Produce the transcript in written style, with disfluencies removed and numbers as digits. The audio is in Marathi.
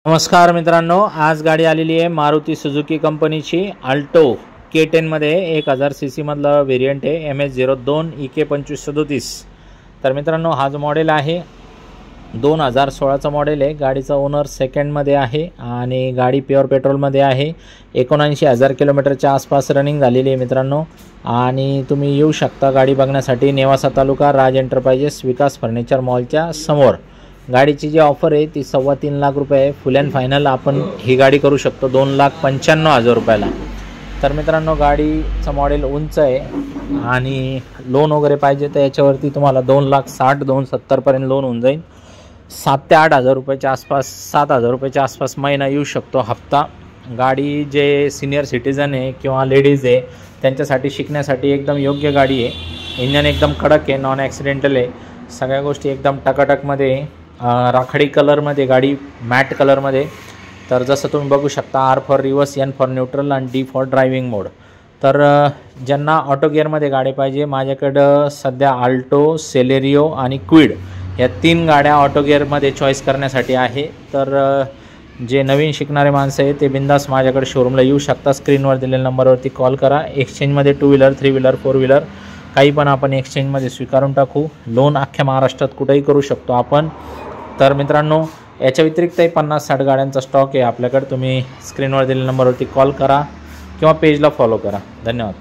नमस्कार मित्रांनो, आज गाडी आलेली आहे मारुती सुझुकी कंपनीची अल्टो K10 मध्ये 1000 सीसी मधला व्हेरिएंट आहे MS02 EK2537। तर मित्रांनो, हा जो मॉडेल आहे 2016चा मॉडेल आहे। गाडीचा ओनर सेकंड मध्ये आहे आणि गाडी प्युअर पेट्रोल मध्ये आहे। 79,000 किलोमीटरच्या आसपास रनिंग झालेली आहे मित्रांनो। आणि तुम्ही येऊ शकता गाडी बघण्यासाठी नेवासा तालुका, राज एंटरप्राइजेस, विकास फर्निचर मॉलच्या समोर। गाडीची जी ऑफर आहे ती 3.25 लाख रुपये आहे। फुल अँड फायनल आपण ही गाडी करू शकतो 2,95,000 रुपयाला। तर मित्रांनो, गाडीचा मॉडेल उंच आहे आणि लोन वगैरे पाहिजे तर याच्यावरती तुम्हाला 2,60,000 2,70,000 पर्यंत लोन होऊन जाईल। 7 ते 8,000 रुपयाच्या आसपास, 7,000 रुपयाच्या आसपास महिना येऊ शकतो हप्ता। गाडी जे सिनियर सिटीजन आहे किंवा लेडीज आहे त्यांच्यासाठी शिकण्यासाठी एकदम योग्य गाडी आहे। इंजन एकदम कडक आहे, नॉन ॲक्सिडेंटल आहे, सगळ्या गोष्टी एकदम टकाटकमध्ये, राखाडी कलरमध्ये, गाडी मॅट कलरमध्ये। तर जसं तुम्ही बघू शकता, R for reverse, N for neutral आणि D फॉर ड्रायव्हिंग मोड। तर ज्यांना ऑटो गिअरमध्ये गाडी पाहिजे, माझ्याकडं सध्या आल्टो, सेलेरियो आणि क्विड या 3 गाड्या ऑटो गिअरमध्ये चॉईस करण्यासाठी आहे। तर जे नवीन शिकणारे माणसं आहे ते बिंदास माझ्याकडे शोरूमला येऊ शकता। स्क्रीनवर दिलेल्या नंबरवरती कॉल करा। एक्सचेंजमध्ये 2 व्हीलर, 3 व्हीलर, 4 व्हीलर काही पण आपण एक्सचेंजमध्ये स्वीकारून टाकू। लोन अख्ख्या महाराष्ट्रात कुठेही करू शकतो आपण। तर मित्रांनो, याच्या व्यतिरिक्तही 50-60 गाड्यांचा स्टॉक आहे आपल्याकडे। तुम्ही स्क्रीनवर दिलेल्या नंबरवरती कॉल करा किंवा पेजला फॉलो करा। धन्यवाद।